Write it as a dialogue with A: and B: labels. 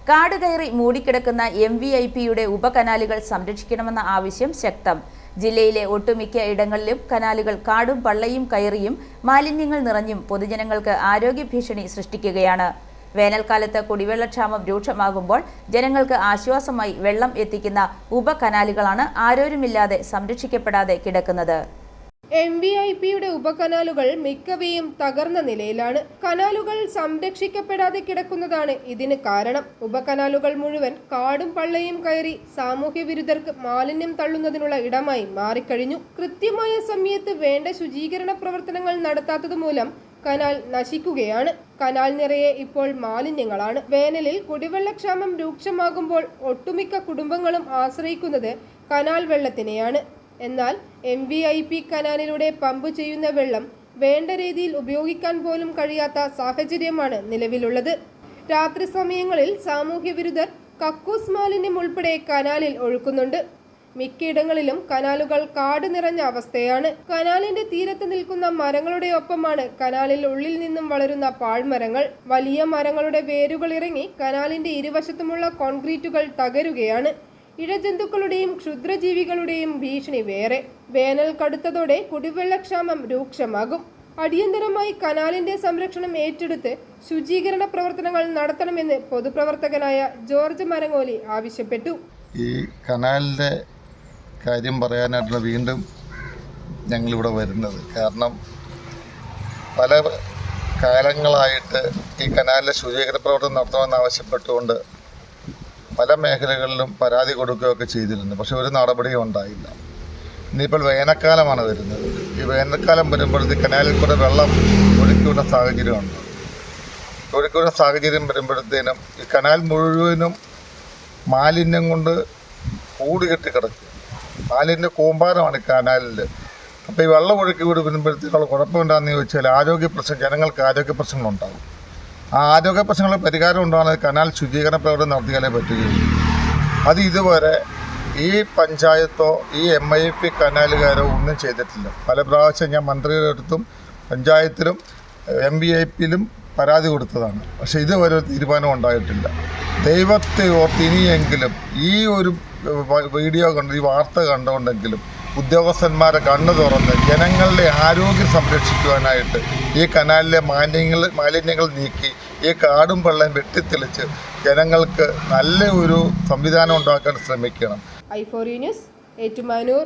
A: കാട് കയറി മൂടിക്കിടക്കുന്ന MVIPയുടെ ഉപകനാലുകൾ സംരക്ഷിക്കണമെന്ന ആവശ്യം ശക്തം. ജില്ലയിലെ ഒട്ടുമിക്ക ഇടങ്ങളിലും കനാലുകൾ കാടും പള്ളയും കയറിയും മാലിന്യങ്ങൾ നിറഞ്ഞും പൊതുജനങ്ങൾക്ക് ആരോഗ്യ ഭീഷണി സൃഷ്ടിക്കുകയാണ്. വേനൽക്കാലത്ത് കുടിവെള്ളക്ഷാമം രൂക്ഷമാകുമ്പോൾ ജനങ്ങൾക്ക് ആശ്വാസമായി വെള്ളം എത്തിക്കുന്ന ഉപകനാലുകളാണ് ആരോരുമില്ലാതെ സംരക്ഷിക്കപ്പെടാതെ കിടക്കുന്നത്.
B: MVIPയുടെ ഉപകനാലുകൾ മിക്കവയും തകർന്ന നിലയിലാണ്. കനാലുകൾ സംരക്ഷിക്കപ്പെടാതെ കിടക്കുന്നതാണ് ഇതിന് കാരണം. ഉപകനാലുകൾ മുഴുവൻ കാടും പള്ളയും കയറി സാമൂഹ്യ വിരുദ്ധർക്ക് മാലിന്യം തള്ളുന്നതിനുള്ള ഇടമായി മാറിക്കഴിഞ്ഞു. കൃത്യമായ സമയത്ത് വേണ്ട ശുചീകരണ പ്രവർത്തനങ്ങൾ നടത്താത്തതുമൂലം കനാൽ നശിക്കുകയാണ്. കനാൽ നിറയെ ഇപ്പോൾ മാലിന്യങ്ങളാണ്. വേനലിൽ കുടിവെള്ളക്ഷാമം രൂക്ഷമാകുമ്പോൾ ഒട്ടുമിക്ക കുടുംബങ്ങളും ആശ്രയിക്കുന്നത് കനാൽ വെള്ളത്തിനെയാണ്. എന്നാൽ MVIP കനാലിലൂടെ പമ്പ് ചെയ്യുന്ന വെള്ളം വേണ്ട രീതിയിൽ ഉപയോഗിക്കാൻ പോലും കഴിയാത്ത സാഹചര്യമാണ് നിലവിലുള്ളത്. രാത്രി സമയങ്ങളിൽ സാമൂഹ്യ വിരുദ്ധർ കക്കൂസ് മാലിന്യം ഉൾപ്പെടെ കനാലിൽ ഒഴുക്കുന്നുണ്ട്. മിക്കയിടങ്ങളിലും കനാലുകൾ കാട് നിറഞ്ഞ അവസ്ഥയാണ്. കനാലിന്റെ തീരത്ത് നിൽക്കുന്ന മരങ്ങളുടെ ഒപ്പമാണ് കനാലിൽ ഉള്ളിൽ നിന്നും വളരുന്ന പാഴ്മരങ്ങൾ. വലിയ മരങ്ങളുടെ വേരുകൾ ഇറങ്ങി കനാലിന്റെ ഇരുവശത്തുമുള്ള കോൺക്രീറ്റുകൾ തകരുകയാണ്. ഇഴജന്തുക്കളുടെയും ക്ഷുദ്രജീവികളുടെയും ഭീഷണി വേറെ. വേനൽ കടുത്തതോടെ കുടിവെള്ളക്ഷാമം രൂക്ഷമാകും. അടിയന്തരമായി കനാലിന്റെ സംരക്ഷണം ഏറ്റെടുത്ത് ശുചീകരണ പ്രവർത്തനങ്ങൾ നടത്തണമെന്ന് പൊതുപ്രവർത്തകനായ ജോർജ് മരങ്ങോലി ആവശ്യപ്പെട്ടു.
C: ഈ കനാലിൻ്റെ കാര്യം പറയാനായിട്ടാണ് വീണ്ടും ഞങ്ങളിവിടെ വരുന്നത്. കാരണം പല കാലങ്ങളായിട്ട് ഈ കനാലിലെ ശുചീകരണ പ്രവർത്തനം നടത്തണമെന്ന് ആവശ്യപ്പെട്ടുകൊണ്ട് പല മേഖലകളിലും പരാതി കൊടുക്കുകയൊക്കെ ചെയ്തിരുന്നു. പക്ഷെ ഒരു നടപടിയും ഉണ്ടായില്ല. ഇനിയിപ്പോൾ വേനൽക്കാലമാണ് വരുന്നത്. ഈ വേനൽക്കാലം വരുമ്പോഴത്തേക്ക് കനാലിൽ കൂടെ വെള്ളം ഒഴുക്കിവിടുന്ന സാഹചര്യമുണ്ട്. ഒഴുക്കിവിടുന്ന സാഹചര്യം വരുമ്പോഴത്തേനും ഈ കനാൽ മുഴുവനും മാലിന്യം കൊണ്ട് കൂടുകെട്ടി കിടക്കും. മാലിന്യ കൂമ്പാരമാണ് ഈ കനാലിൽ. അപ്പോൾ ഈ വെള്ളം ഒഴുക്കി വിടുമ്പോഴത്തേക്കുള്ള കുഴപ്പമുണ്ടാകുന്ന ചോദിച്ചാൽ ജനങ്ങൾക്ക് ആരോഗ്യ പ്രശ്നങ്ങളുണ്ടാകും. ആ ആരോഗ്യ പ്രശ്നങ്ങൾ പരിഹാരം ഉണ്ടാകുന്നത് കനാൽ ശുചീകരണ പ്രവർത്തനം നടത്തിയാലേ പറ്റുകയുള്ളൂ. അത് ഇതുവരെ ഈ പഞ്ചായത്തോ ഈ MIP കനാലുകാരോ ഒന്നും ചെയ്തിട്ടില്ല. പല പ്രാവശ്യം ഞാൻ മന്ത്രിയുടെ അടുത്തും പഞ്ചായത്തിലും MVIPയിലും പരാതി കൊടുത്തതാണ്. പക്ഷേ ഇതുവരെ ഒരു തീരുമാനം ഉണ്ടായിട്ടില്ല. ദൈവത്തെ ഓർത്ത് ഇനിയെങ്കിലും ഈ ഒരു വീഡിയോ ഈ വാർത്ത കണ്ടുകൊണ്ടെങ്കിലും ഉദ്യോഗസ്ഥന്മാരെ കണ്ണു തുറന്ന് ജനങ്ങളുടെ ആരോഗ്യം സംരക്ഷിക്കുവാനായിട്ട് ഈ കനാലിലെ മാലിന്യങ്ങൾ നീക്കി ഈ കാടും വെള്ളം വെട്ടിത്തെളിച്ച് ജനങ്ങൾക്ക് നല്ല ഒരു സംവിധാനം ഉണ്ടാക്കാൻ ശ്രമിക്കണം.
B: i4U news, Ettumanoor.